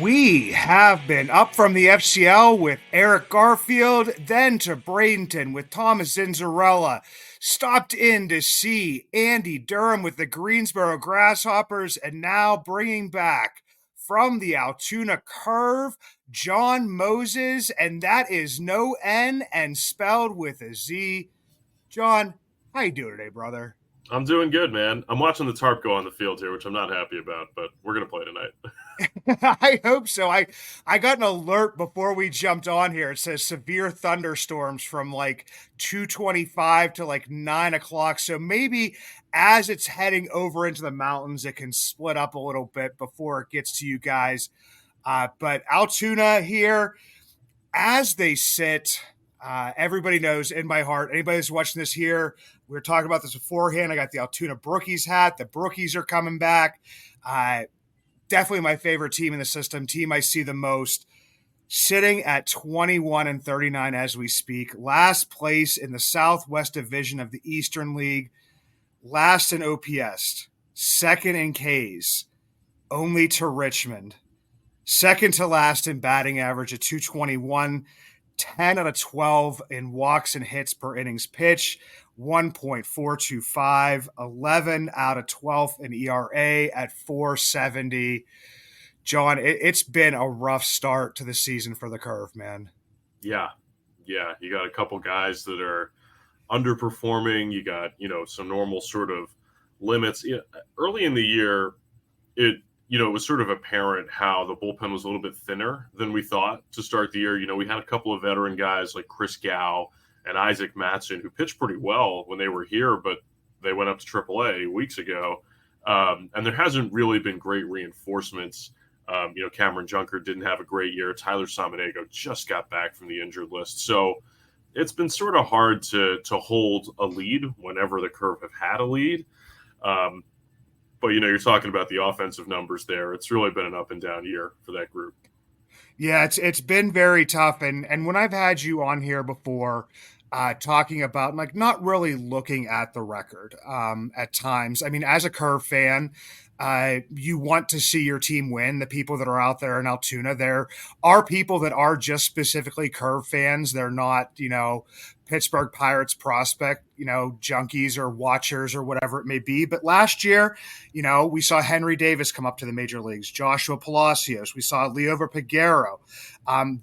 We have been up from the FCL with Eric Garfield, then to Bradenton with Thomas Zinzarella, stopped in to see Andy Durham with the Greensboro Grasshoppers, and now bringing back from the Altoona Curve, Jon Mozes, and that is no N and spelled with a Z. Jon, how you doing today, brother? I'm doing good, man. I'm watching the tarp go on the field here, which I'm not happy about, but we're going to play tonight. I hope so. I got an alert before we jumped on here. It says severe thunderstorms from like 2:25 to like 9 o'clock. So maybe as it's heading over into the mountains, it can split up a little bit before it gets to you guys. But Altoona here, as they sit, everybody knows in my heart, anybody that's watching this here, we were talking about this beforehand. I got the Altoona Brookies hat. The Brookies are coming back. Definitely my favorite team in the system, team I see the most, sitting at 21-39 as we speak. Last place in the Southwest Division of the Eastern League. Last in OPS. Second in Ks. Only to Richmond. Second to last in batting average at 221. 10 out of 12 in walks and hits per innings pitch. 1.425, 11 out of 12 in ERA at 470. Jon, it's been a rough start to the season for the Curve, man. Yeah. You got a couple guys that are underperforming. You got, some normal sort of limits. Early in the year, it was sort of apparent how the bullpen was a little bit thinner than we thought to start the year. We had a couple of veteran guys like Chris Gow and Isaac Matson, who pitched pretty well when they were here, but they went up to AAA weeks ago. And there hasn't really been great reinforcements. Cameron Junker didn't have a great year. Tyler Samaniego just got back from the injured list. So it's been sort of hard to hold a lead whenever the Curve have had a lead. But, you're talking about the offensive numbers there. It's really been an up and down year for that group. Yeah, it's been very tough. And when I've had you on here before, talking about like not really looking at the record at times. I mean, as a Curve fan, you want to see your team win. The people that are out there in Altoona, there are people that are just specifically Curve fans. They're not, Pittsburgh Pirates prospect, junkies or watchers or whatever it may be. But last year, we saw Henry Davis come up to the major leagues, Joshua Palacios. We saw Liover Peguero.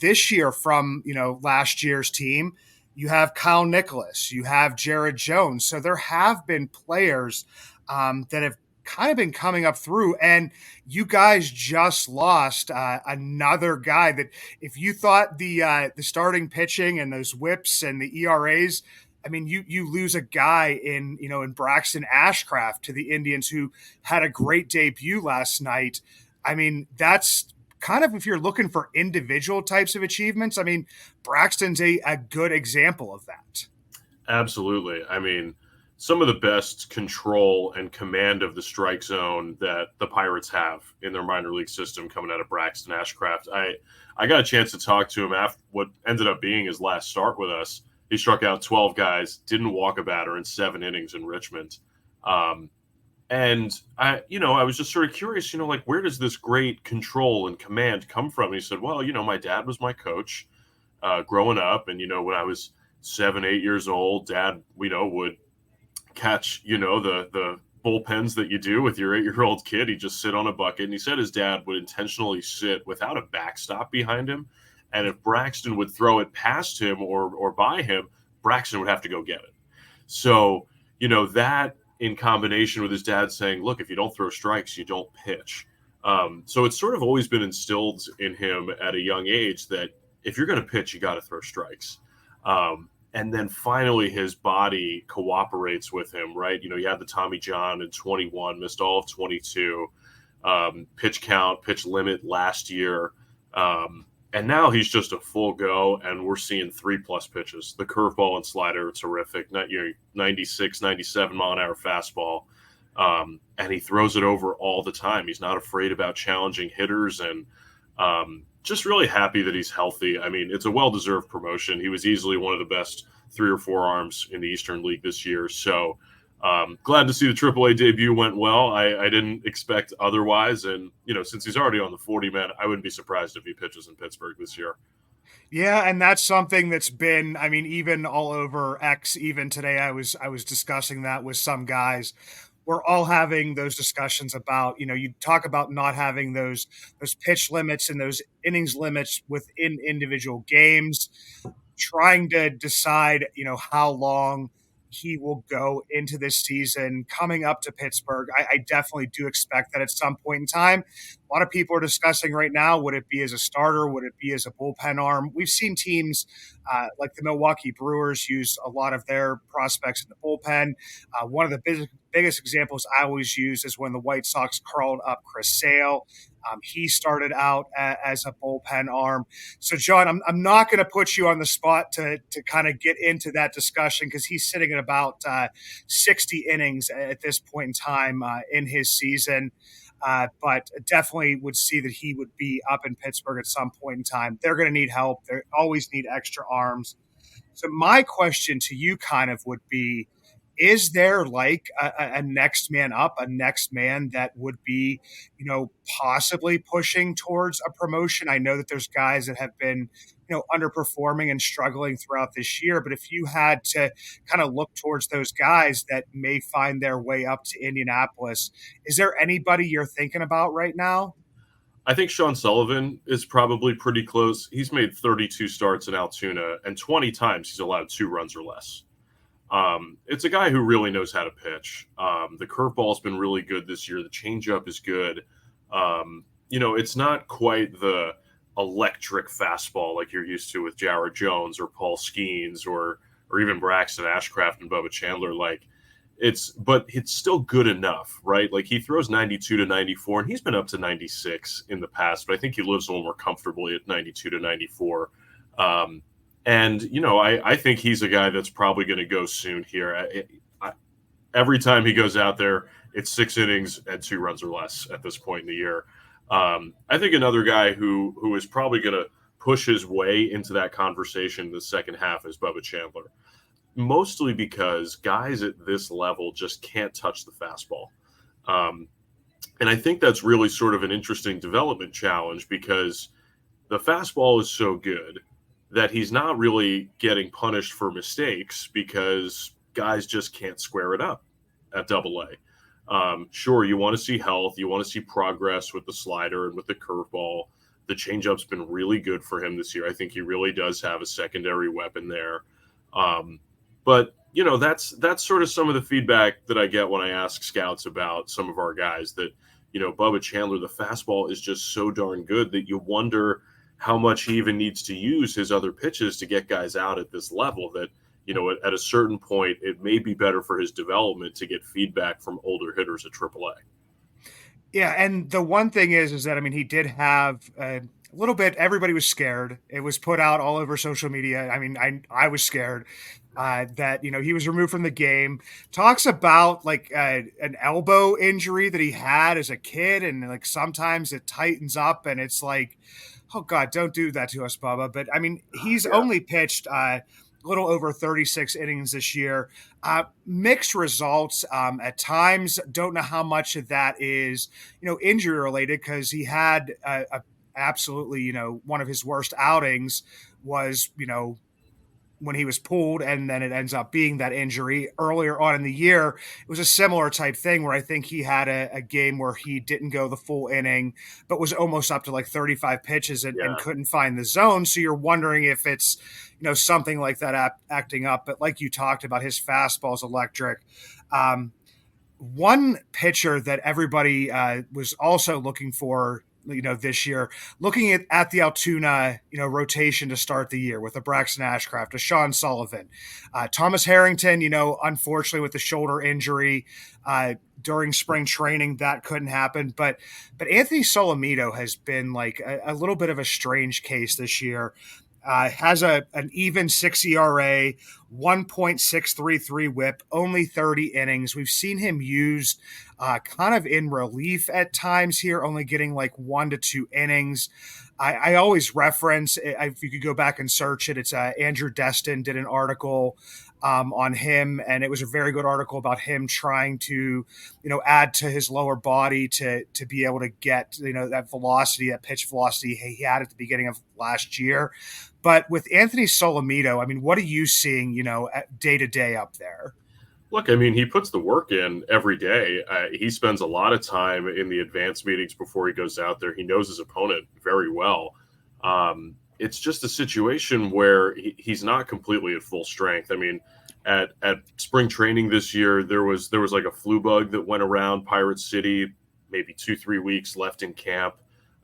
This year from, last year's team, you have Kyle Nicholas, you have Jared Jones. So there have been players that have kind of been coming up through, and you guys just lost another guy that if you thought the starting pitching and those whips and the ERAs, I mean, you lose a guy in Braxton Ashcraft to the Indians who had a great debut last night. I mean, that's kind of, if you're looking for individual types of achievements, I mean, Braxton's a good example of that. Absolutely. I mean, some of the best control and command of the strike zone that the Pirates have in their minor league system coming out of Braxton Ashcraft. I got a chance to talk to him after what ended up being his last start with us. He struck out 12 guys, didn't walk a batter in 7 innings in Richmond. And I was just sort of curious, where does this great control and command come from? And he said, well, my dad was my coach growing up. And, when I was 7, 8 years old, Dad, would catch, the bullpens that you do with your 8-year-old kid. He'd just sit on a bucket. And he said his dad would intentionally sit without a backstop behind him. And if Braxton would throw it past him or by him, Braxton would have to go get it. So, that in combination with his dad saying, look, if you don't throw strikes, you don't pitch. So it's sort of always been instilled in him at a young age that if you're going to pitch, you got to throw strikes. And then finally his body cooperates with him, right? You had the Tommy John in 21, missed all of 22, pitch count, pitch limit last year. And now he's just a full go, and we're seeing 3+ pitches. The curveball and slider are terrific. 96, 97 mile an hour fastball. And he throws it over all the time. He's not afraid about challenging hitters, and just really happy that he's healthy. I mean, it's a well-deserved promotion. He was easily one of the best 3 or 4 arms in the Eastern League this year. So Glad to see the AAA debut went well. I didn't expect otherwise, and since he's already on the 40 man, I wouldn't be surprised if he pitches in Pittsburgh this year. Yeah, and that's something that's been, I mean, even all over X, even today I was discussing that with some guys. We're all having those discussions about, you talk about not having those pitch limits and those innings limits within individual games, trying to decide, how long he will go into this season coming up to Pittsburgh. I definitely do expect that at some point in time. A lot of people are discussing right now, would it be as a starter? Would it be as a bullpen arm? We've seen teams like the Milwaukee Brewers use a lot of their prospects in the bullpen. One of the biggest examples I always use is when the White Sox called up Chris Sale. He started out as a bullpen arm. So, John, I'm not going to put you on the spot to kind of get into that discussion because he's sitting at about 60 innings at this point in time in his season. But definitely would see that he would be up in Pittsburgh at some point in time. They're going to need help. They always need extra arms. So my question to you kind of would be, is there like a next man up, a next man that would be, possibly pushing towards a promotion? I know that there's guys that have been, underperforming and struggling throughout this year, but if you had to kind of look towards those guys that may find their way up to Indianapolis, is there anybody you're thinking about right now? I think Sean Sullivan is probably pretty close. He's made 32 starts in Altoona, and 20 times he's allowed 2 runs or less. It's a guy who really knows how to pitch. The curveball's been really good this year. The changeup is good. It's not quite the electric fastball like you're used to with Jared Jones or Paul Skeens or even Braxton Ashcraft and Bubba Chandler. But it's still good enough, right? Like he throws 92 to 94, and he's been up to 96 in the past, but I think he lives a little more comfortably at 92 to 94. I think he's a guy that's probably going to go soon here. Every time he goes out there, it's 6 innings and 2 runs or less at this point in the year. I think another guy who is probably going to push his way into that conversation in the second half is Bubba Chandler, mostly because guys at this level just can't touch the fastball. And I think that's really sort of an interesting development challenge because the fastball is so good that he's not really getting punished for mistakes because guys just can't square it up at Double A. Sure, you want to see health, you want to see progress with the slider and with the curveball. The changeup's been really good for him this year. I think he really does have a secondary weapon there. But that's sort of some of the feedback that I get when I ask scouts about some of our guys that, Bubba Chandler, the fastball is just so darn good that you wonder how much he even needs to use his other pitches to get guys out at this level that, at a certain point, it may be better for his development to get feedback from older hitters at AAA. Yeah, and the one thing is that I mean, he did have a little bit. Everybody was scared. It was put out all over social media. I mean, I was scared that he was removed from the game. Talks about like an elbow injury that he had as a kid, and like sometimes it tightens up, and it's like, oh God, don't do that to us, Bubba. But I mean, he's Yeah. only pitched little over 36 innings this year. Mixed results at times. Don't know how much of that is, injury related because he had absolutely, one of his worst outings was, when he was pulled and then it ends up being that injury earlier on in the year. It was a similar type thing where I think he had a game where he didn't go the full inning, but was almost up to like 35 pitches and Yeah. couldn't find the zone. So you're wondering if it's, something like that acting up. But like you talked about, his fastball's electric. One pitcher that everybody was also looking for, this year, looking at the Altoona, rotation to start the year with a Braxton Ashcraft, a Sean Sullivan, Thomas Harrington, unfortunately with the shoulder injury during spring training, that couldn't happen. But Anthony Solomito has been like a little bit of a strange case this year. Has an even 6 ERA, 1.633 whip, only 30 innings. We've seen him used kind of in relief at times here, only getting like 1 to 2 innings. I always reference, if you could go back and search it, it's Andrew Destin did an article on him, and it was a very good article about him trying to, add to his lower body to be able to get that velocity, that pitch velocity he had at the beginning of last year. But with Anthony Solomito, I mean, what are you seeing, day to day up there? Look, I mean, he puts the work in every day. He spends a lot of time in the advanced meetings before he goes out there. He knows his opponent very well. It's just a situation where he's not completely at full strength. I mean, at spring training this year, there was like a flu bug that went around Pirate City, maybe 2-3 weeks left in camp.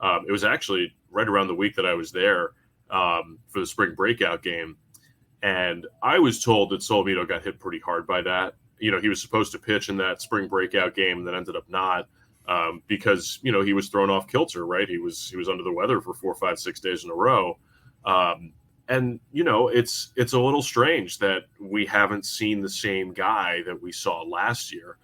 It was actually right around the week that I was there for the spring breakout game. And I was told that Solomito got hit pretty hard by that. He was supposed to pitch in that spring breakout game that ended up not because, he was thrown off kilter, right? He was under the weather for 4, 5, 6 days in a row. And it's a little strange that we haven't seen the same guy that we saw last year.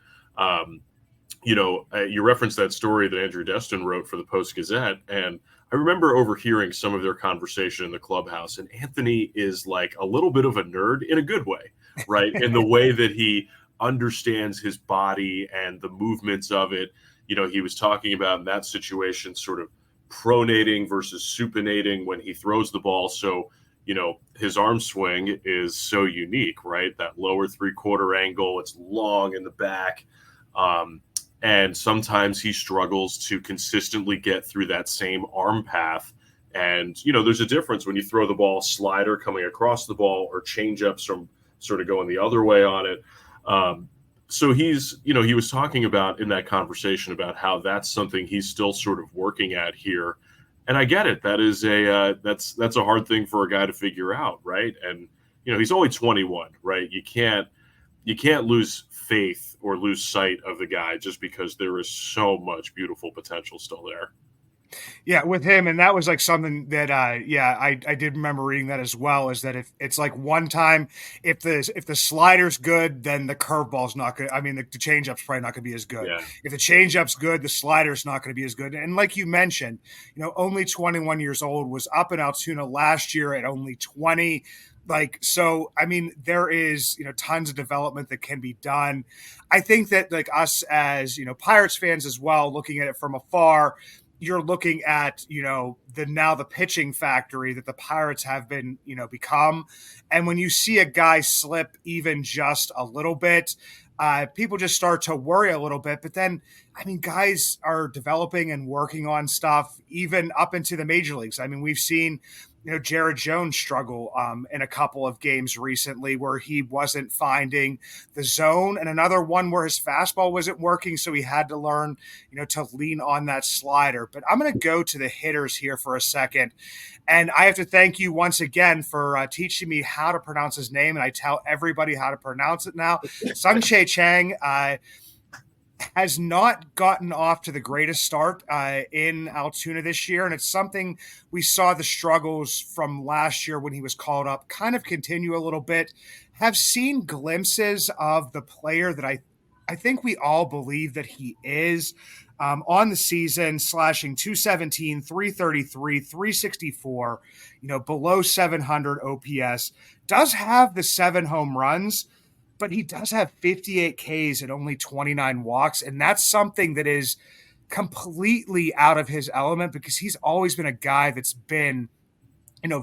You referenced that story that Andrew Destin wrote for the Post-Gazette, and I remember overhearing some of their conversation in the clubhouse, and Anthony is like a little bit of a nerd in a good way, right? In the way that he understands his body and the movements of it. He was talking about in that situation sort of pronating versus supinating when he throws the ball. So, his arm swing is so unique, right? That lower 3/4 angle, it's long in the back. And sometimes he struggles to consistently get through that same arm path. And, there's a difference when you throw the ball slider coming across the ball or change ups from sort of going the other way on it. So he was talking about in that conversation about how that's something he's still sort of working at here. And I get it. That is that's a hard thing for a guy to figure out. Right. And, he's only 21, right? You can't lose faith or lose sight of the guy just because there is so much beautiful potential still there. Yeah, with him, and that was like something that, I did remember reading that as well. Is that if it's like one time, if the slider's good, then the curveball's not good. I mean, the changeup's probably not going to be as good. Yeah. If the changeup's good, the slider's not going to be as good. And like you mentioned, only 21 years old, was up in Altoona last year at only 20. So I mean, there is tons of development that can be done. I think that like us as Pirates fans as well, looking at it from afar, you're looking at the pitching factory that the Pirates have been become, and when you see a guy slip even just a little bit, people just start to worry a little bit. But then, I mean, guys are developing and working on stuff even up into the major leagues. I mean, we've seen Jared Jones struggle in a couple of games recently where he wasn't finding the zone, and another one where his fastball wasn't working, so he had to learn to lean on that slider. But I'm going to go to the hitters here for a second, and I have to thank you once again for teaching me how to pronounce his name, and I tell everybody how to pronounce it now. Sun-Che Chang has not gotten off to the greatest start in Altoona this year, and it's something we saw the struggles from last year when he was called up kind of continue a little bit. Have seen glimpses of the player that I think we all believe that he is. On the season, slashing 217, 333, 364, below 700 OPS, does have the 7 home runs, but he does have 58 Ks and only 29 walks. And that's something that is completely out of his element because he's always been a guy that's been,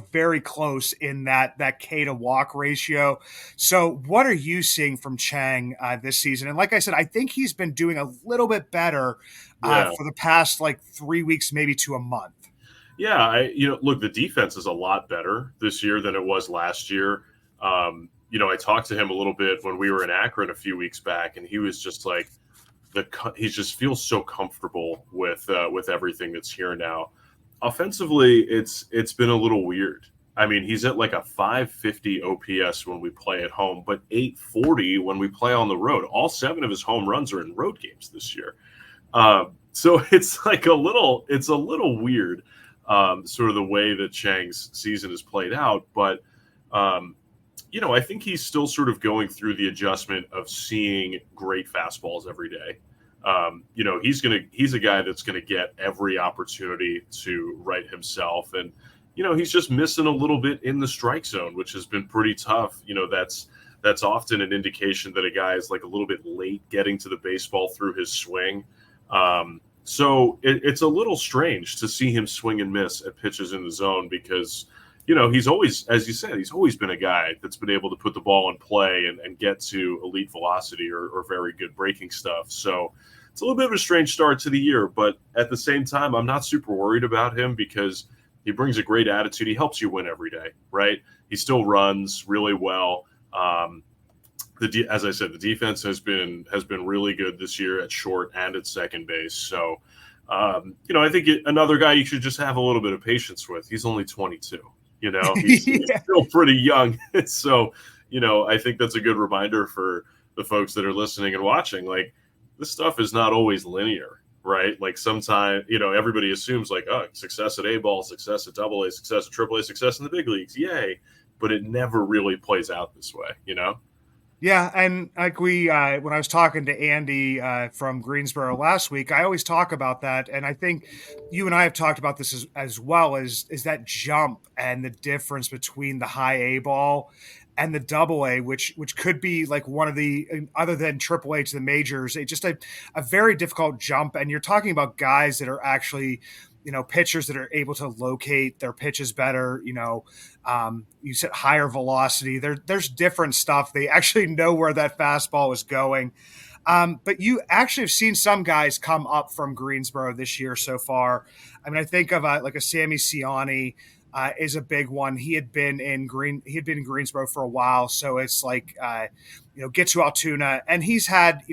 very close in that K to walk ratio. So what are you seeing from Chang this season? And like I said, I think he's been doing a little bit better for the past 3 weeks, maybe to a month. Yeah. Look, the defense is a lot better this year than it was last year. I talked to him a little bit when we were in Akron a few weeks back, and he was just like, he just feels so comfortable with everything that's here now. Offensively, it's been a little weird. I mean, he's at like a 550 OPS when we play at home, but 840 when we play on the road. All 7 of his home runs are in road games this year. So it's like a little weird, sort of the way that Chang's season is played out. But, I think he's still sort of going through the adjustment of seeing great fastballs every day. He's a guy that's going to get every opportunity to right himself. And, he's just missing a little bit in the strike zone, which has been pretty tough. That's that's often an indication that a guy is like a little bit late getting to the baseball through his swing. So it's a little strange to see him swing and miss at pitches in the zone because, he's always, as you said, he's always been a guy that's been able to put the ball in play and get to elite velocity or very good breaking stuff. So it's a little bit of a strange start to the year, but at the same time, I'm not super worried about him because he brings a great attitude. He helps you win every day, right? He still runs really well. As I said, the defense has been really good this year at short and at second base. So, I think another guy you should just have a little bit of patience with. He's only 22. He's Yeah. still pretty young. So, I think that's a good reminder for the folks that are listening and watching. Like, this stuff is not always linear, right? Like sometimes, everybody assumes like, oh, success at A ball, success at double A, success at triple A, success in the big leagues. Yay. But it never really plays out this way, Yeah, and like when I was talking to Andy from Greensboro last week, I always talk about that, and I think you and I have talked about this as well as is that jump and the difference between the high A ball and the double A, which could be like one of the other than triple A to the majors, just a very difficult jump, and you're talking about guys that are actually pitchers that are able to locate their pitches better. You said higher velocity. There's different stuff. They actually know where that fastball is going. But you actually have seen some guys come up from Greensboro this year so far. I mean, I think of like a Sammy Ciani is a big one. He had been in Greensboro for a while, so it's like get to Altoona, and he's had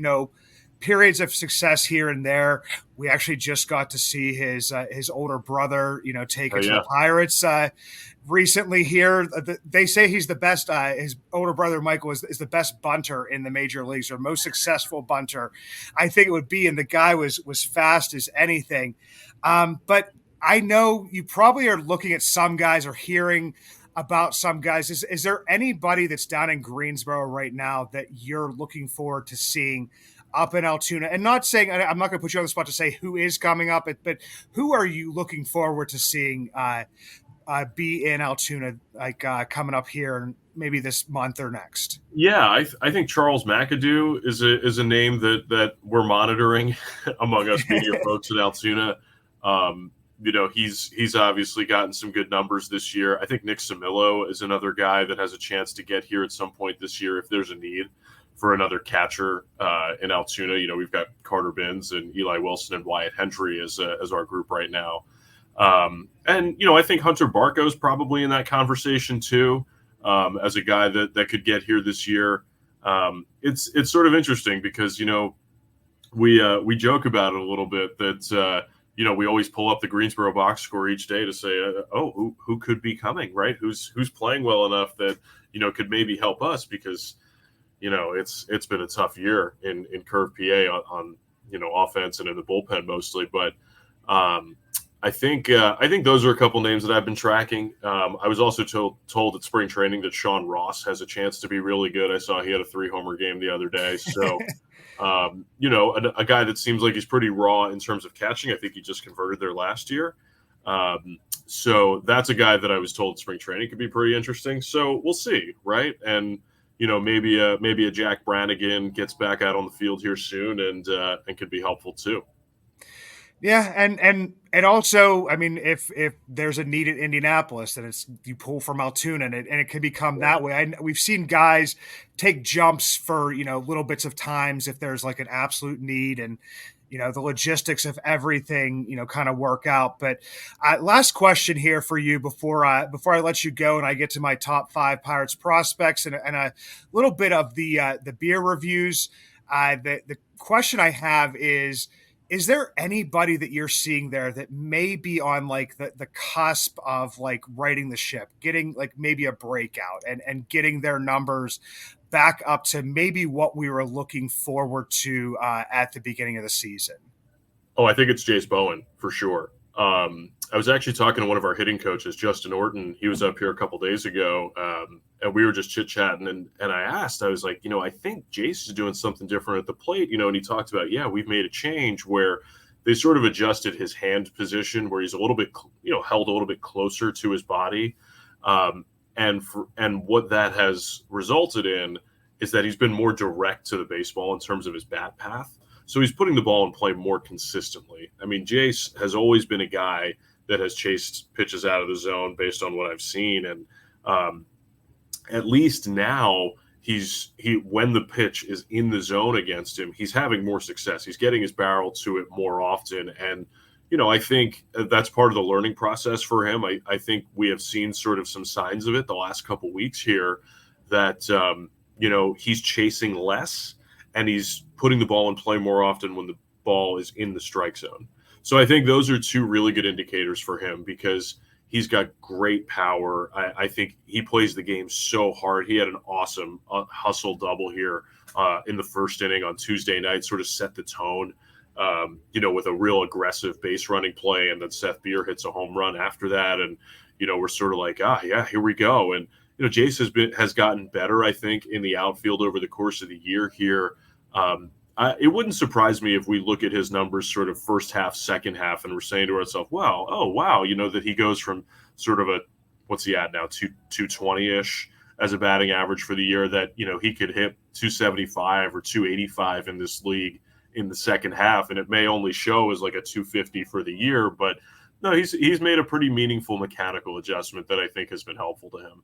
periods of success here and there. We actually just got to see his older brother, take it to the Pirates recently here. They say he's the best. His older brother, Michael, is the best bunter in the major leagues or most successful bunter. I think it would be, and the guy was fast as anything. But I know you probably are looking at some guys or hearing about some guys. Is there anybody that's down in Greensboro right now that you're looking forward to seeing up in Altoona? And not saying, I'm not going to put you on the spot to say who is coming up, but who are you looking forward to seeing be in Altoona, like coming up here maybe this month or next? Yeah, I think Charles McAdoo is a name that we're monitoring among us media folks in Altoona. He's obviously gotten some good numbers this year. I think Nick Samillo is another guy that has a chance to get here at some point this year if there's a need for another catcher in Altoona. We've got Carter Binns and Eli Wilson and Wyatt Hendry as our group right now. And I think Hunter Barco's probably in that conversation too, as a guy that could get here this year. It's sort of interesting because we joke about it a little bit that we always pull up the Greensboro box score each day to say, who could be coming, right? Who's playing well enough that could maybe help us because it's been a tough year in Curve PA on offense and in the bullpen mostly, but I think those are a couple names that I've been tracking. I was also told at spring training that Sean Ross has a chance to be really good. I saw he had a 3-homer game the other day. So, a guy that seems like he's pretty raw in terms of catching. I think he just converted there last year. So that's a guy that I was told spring training could be pretty interesting. So we'll see, right? And maybe a Jack Brannigan gets back out on the field here soon and could be helpful too. Yeah, and also, I mean, if there's a need in Indianapolis, then you pull from Altoona, and it can become that way. We've seen guys take jumps for little bits of times if there's like an absolute need, and the logistics of everything kind of work out. But last question here for you before I let you go and I get to my top 5 Pirates prospects and a little bit of the beer reviews. The question I have is there anybody that you're seeing there that may be on like the cusp of like righting the ship, getting like maybe a breakout and getting their numbers back up to maybe what we were looking forward to at the beginning of the season? Oh, I think it's Jace Bowen for sure. I was actually talking to one of our hitting coaches, Justin Orton. He was up here a couple days ago, and we were just chit-chatting, and I asked, I was like, I think Jace is doing something different at the plate, and he talked about, we've made a change where they sort of adjusted his hand position where he's a little bit, held a little bit closer to his body. And what that has resulted in is that he's been more direct to the baseball in terms of his bat path. So he's putting the ball in play more consistently. I mean, Jace has always been a guy that has chased pitches out of the zone based on what I've seen. And at least now when the pitch is in the zone against him, he's having more success. He's getting his barrel to it more often. And, I think that's part of the learning process for him. I think we have seen sort of some signs of it the last couple of weeks here that, he's chasing less and he's putting the ball in play more often when the ball is in the strike zone. So I think those are two really good indicators for him because he's got great power. I think he plays the game so hard. He had an awesome hustle double here in the first inning on Tuesday night, sort of set the tone, with a real aggressive base running play. And then Seth Beer hits a home run after that. And, we're sort of like, yeah, here we go. And, Jace has gotten better, I think, in the outfield over the course of the year here. It wouldn't surprise me if we look at his numbers sort of first half, second half, and we're saying to ourselves, wow, that he goes from sort of what's he at now, 220-ish as a batting average for the year, that, he could hit 275 or 285 in this league in the second half, and it may only show as like a 250 for the year, but no, he's made a pretty meaningful mechanical adjustment that I think has been helpful to him.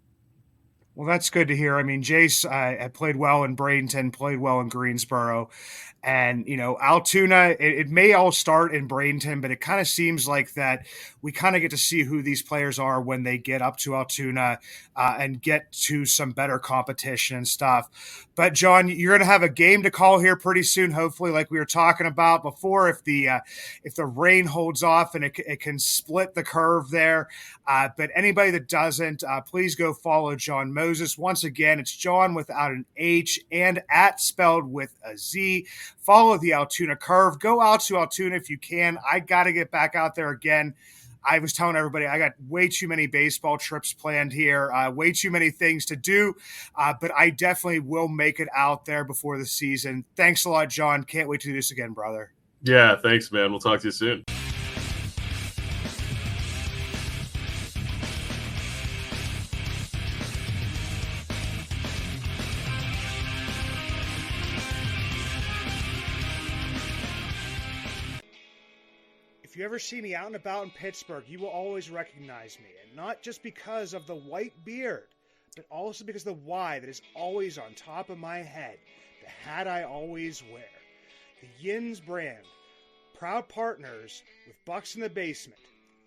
Well, that's good to hear. I mean, Jace had played well in Bradenton, played well in Greensboro. And, Altoona, it may all start in Bradenton, but it kind of seems like that we kind of get to see who these players are when they get up to Altoona and get to some better competition and stuff. But, John, you're going to have a game to call here pretty soon, hopefully, like we were talking about before, if the rain holds off and it can split the curve there. But anybody that doesn't, please go follow Jon Mozes. Once again, it's John without an H and @ spelled with a Z. Follow the Altoona curve. Go out to Altoona if you can. I got to get back out there again. I was telling everybody I got way too many baseball trips planned here, way too many things to do, but I definitely will make it out there before the season. Thanks a lot, John. Can't wait to do this again, brother. Yeah, thanks, man. We'll talk to you soon. If you ever see me out and about in Pittsburgh, you will always recognize me, and not just because of the white beard, but also because of the Y that is always on top of my head, the hat I always wear. The Yins brand, proud partners with Bucs in the Basement.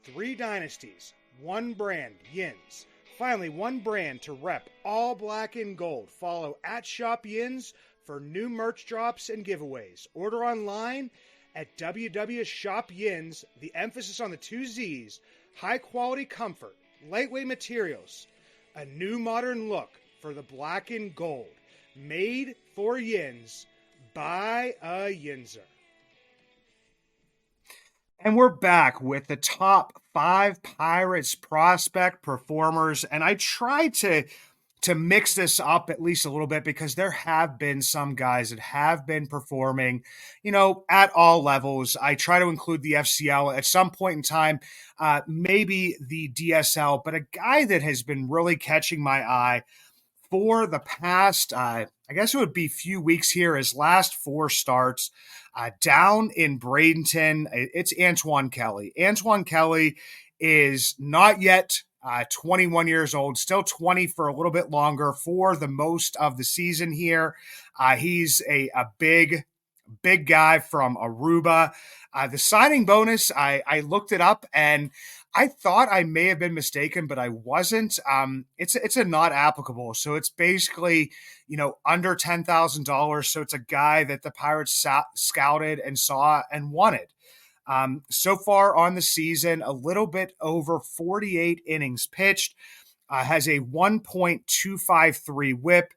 3 dynasties, 1 brand, Yins. Finally, 1 brand to rep all black and gold. Follow @ShopYins for new merch drops and giveaways. Order online at www.shopyins, the emphasis on the 2 Z's, high quality comfort, lightweight materials, a new modern look for the black and gold, made for Yins by a Yinzer. And we're back with the top 5 Pirates prospect performers, and I tried to mix this up at least a little bit because there have been some guys that have been performing, at all levels. I try to include the FCL at some point in time, maybe the DSL, but a guy that has been really catching my eye for the past, I guess it would be few weeks here, his last 4 starts down in Bradenton. It's Antoine Kelly. Antoine Kelly is not yet 21 years old, still 20 for a little bit longer for the most of the season here. He's a big guy from Aruba. The signing bonus, I looked it up and I thought I may have been mistaken, but I wasn't. It's a not applicable. So it's basically, under $10,000. So it's a guy that the Pirates scouted and saw and wanted. So far on the season, a little bit over 48 innings pitched, has a 1.253 whip,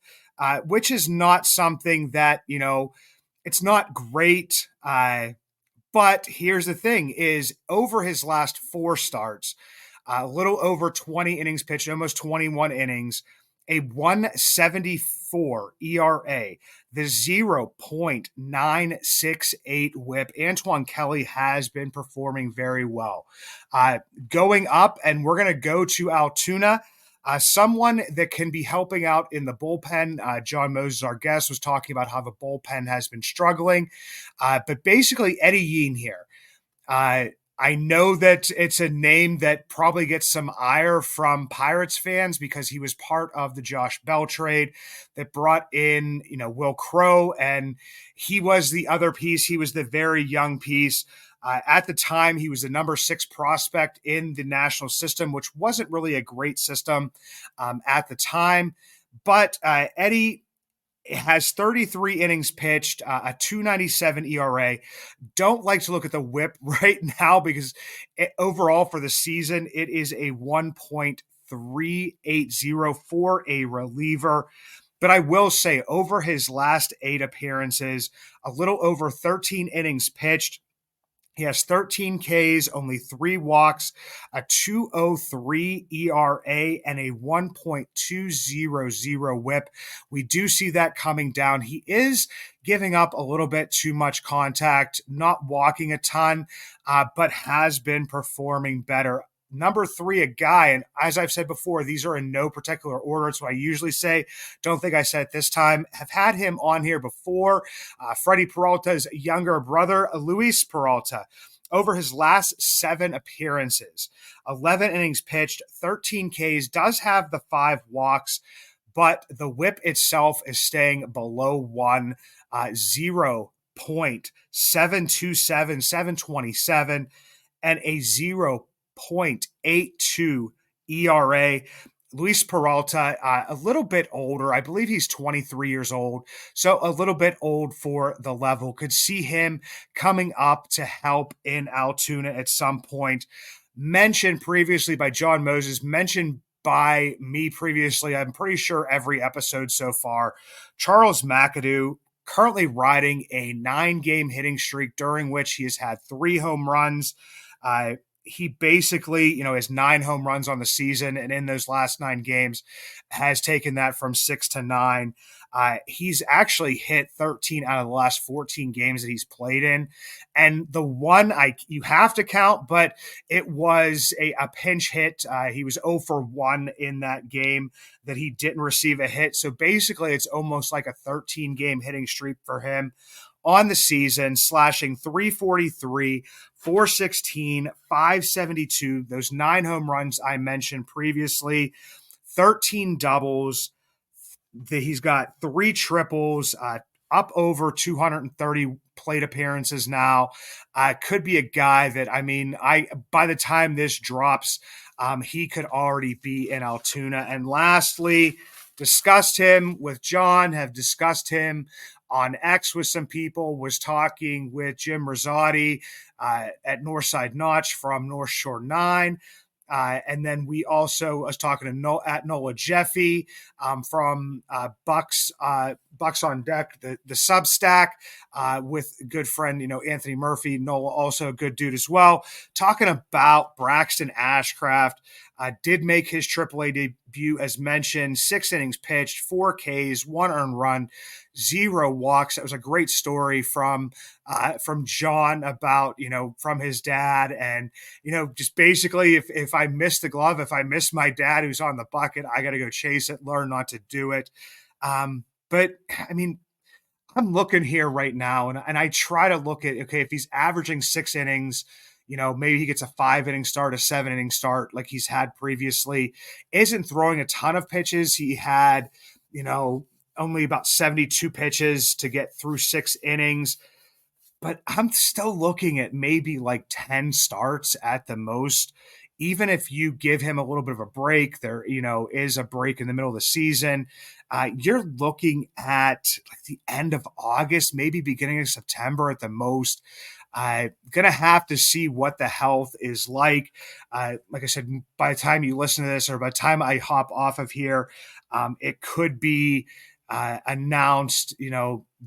which is not something that, it's not great. But here's the thing is over his last 4 starts, a little over 20 innings pitched, almost 21 innings, a 1.74 ERA, the 0.968 whip. Antoine Kelly has been performing very well. Going up, and we're going to go to Altoona. Someone that can be helping out in the bullpen. Jon Mozes, our guest, was talking about how the bullpen has been struggling. But basically, Eddie Yean here. Uh, I know that it's a name that probably gets some ire from Pirates fans because he was part of the Josh Bell trade that brought in, Will Crow, and he was the other piece. He was the very young piece. At the time, he was the number 6 prospect in the national system, which wasn't really a great system at the time. But Eddie has 33 innings pitched, a 297 ERA. Don't like to look at the whip right now because overall for the season, it is a 1.380 for a reliever. But I will say, over his last 8 appearances, a little over 13 innings pitched, he has 13 Ks, only 3 walks, a 2.03 ERA, and a 1.200 whip. We do see that coming down. He is giving up a little bit too much contact, not walking a ton, but has been performing better. Number 3, a guy, and as I've said before, these are in no particular order. It's what I usually say. Don't think I said it this time. Have had him on here before. Freddie Peralta's younger brother, Luis Peralta. Over his last 7 appearances, 11 innings pitched, 13 Ks, does have the 5 walks, but the whip itself is staying below 1, 0.727, 727, and a 0.82 ERA. Luis Peralta, a little bit older. I believe he's 23 years old, so a little bit old for the level. Could see him coming up to help in Altoona at some point. Mentioned previously by Jon Mozes, mentioned by me previously, I'm pretty sure every episode so far, Charles McAdoo, currently riding a 9-game hitting streak during which he has had 3 home runs. He basically, has 9 home runs on the season, and in those last 9 games has taken that from 6 to 9. He's actually hit 13 out of the last 14 games that he's played in. And the one you have to count, but it was a pinch hit. He was 0 for 1 in that game that he didn't receive a hit. So basically, it's almost like a 13-game hitting streak for him on the season, slashing 343, 416, 572, those 9 home runs I mentioned previously, 13 doubles. He's got 3 triples, up over 230 plate appearances now. Could be a guy that, by the time this drops, he could already be in Altoona. And lastly, discussed him with John, have discussed him on X with some people, was talking with Jim Rosati at Northside Notch from North Shore 9. And then we also was talking to at Nola Jeffy from Bucs on Deck, the Substack, with a good friend, Anthony Murphy. Nola, also a good dude as well, talking about Braxton Ashcraft. Did make his AAA debut, as mentioned, 6 innings pitched, 4 Ks, 1 earned run, 0 walks. That was a great story from John about, from his dad. And, just basically if I miss the glove, if I miss my dad who's on the bucket, I got to go chase it, learn not to do it. But I'm looking here right now and I try to look at, okay, if he's averaging 6 innings, maybe he gets a 5-inning start, a 7-inning start like he's had previously. Isn't throwing a ton of pitches. He had, only about 72 pitches to get through 6 innings. But I'm still looking at maybe like 10 starts at the most. Even if you give him a little bit of a break, there, is a break in the middle of the season. You're looking at like the end of August, maybe beginning of September at the most. Gonna have to see what the health is like. Like I said, by the time you listen to this or by the time I hop off of here, it could be announced,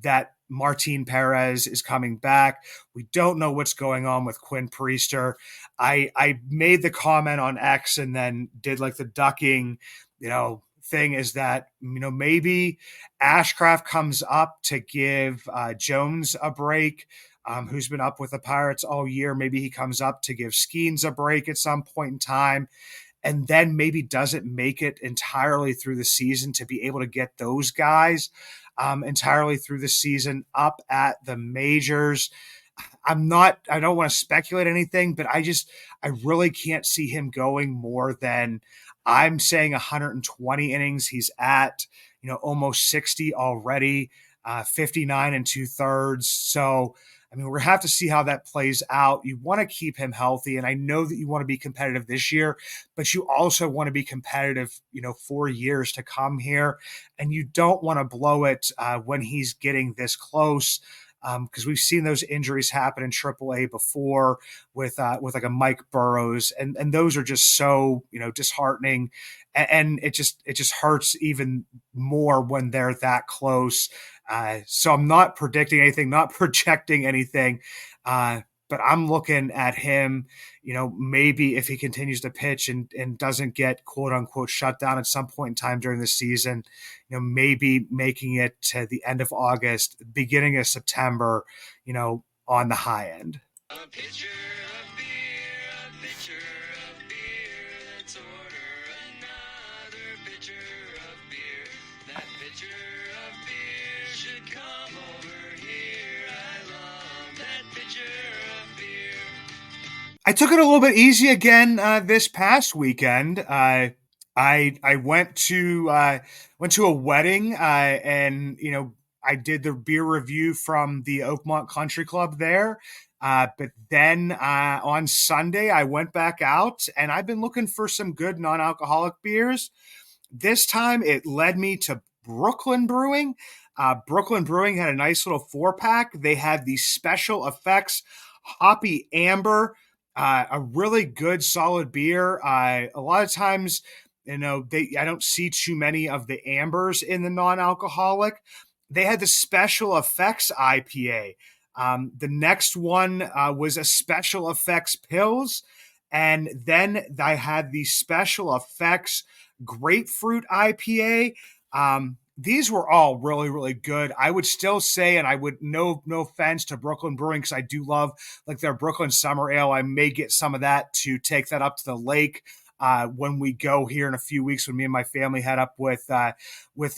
that Martin Perez is coming back. We don't know what's going on with Quinn Priester. I made the comment on X and then did like the ducking, thing is that, maybe Ashcraft comes up to give Jones a break. Who's been up with the Pirates all year. Maybe he comes up to give Skeens a break at some point in time. and then maybe doesn't make it entirely through the season to be able to get those guys entirely through the season up at the majors. I don't want to speculate anything, but I really can't see him going more than, I'm saying, 120 innings. He's at, almost 60 already, 59 and 2/3. So, I mean, we're going to have to see how that plays out. You want to keep him healthy. And I know that you want to be competitive this year, but you also want to be competitive, for years to come here. And you don't want to blow it when he's getting this close, because we've seen those injuries happen in AAA before with like a Mike Burrows, and those are just so disheartening, and it just hurts even more when they're that close. So I'm not predicting anything, not projecting anything. But I'm looking at him, maybe if he continues to pitch and doesn't get quote unquote shut down at some point in time during the season, maybe making it to the end of August, beginning of September, on the high end. A pitcher of beer, a pitcher of beer. Let's order another pitcher of beer. That pitcher of beer should come over here. I love that pitcher of beer. I took it a little bit easy again this past weekend. I went to a wedding, and I did the beer review from the Oakmont Country Club there. But then on Sunday, I went back out, and I've been looking for some good non-alcoholic beers. This time, it led me to Brooklyn Brewing. Brooklyn Brewing had a nice little 4-pack. They had the Special Effects Hoppy Amber, a really good, solid beer. A lot of times, I don't see too many of the ambers in the non-alcoholic. They had the Special Effects IPA. The next one was a Special Effects Pills. And then I had the Special Effects Grapefruit IPA. These were all really, really good. I would still say, and I would no offense to Brooklyn Brewing, because I do love like their Brooklyn Summer Ale. I may get some of that to take that up to the lake when we go here in a few weeks, when me and my family head up with the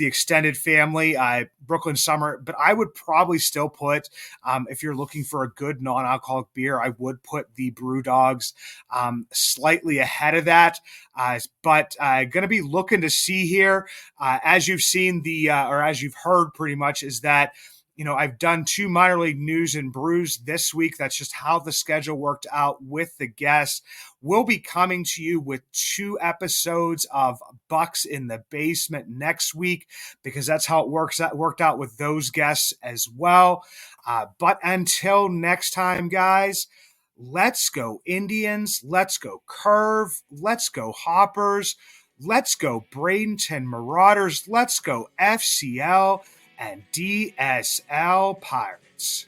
extended family, Brooklyn Summer. But I would probably still put, if you're looking for a good non-alcoholic beer, I would put the Brew Dogs slightly ahead of that. But going to be looking to see here, as you've seen or as you've heard pretty much, is that I've done 2 minor league news and brews this week. That's just how the schedule worked out with the guests. We'll be coming to you with 2 episodes of Bucs in the Basement next week, because that's how it worked out with those guests as well. But until next time, guys, let's go Indians. Let's go Curve. Let's go Hoppers. Let's go Bradenton Marauders. Let's go FCL and DSL Pirates.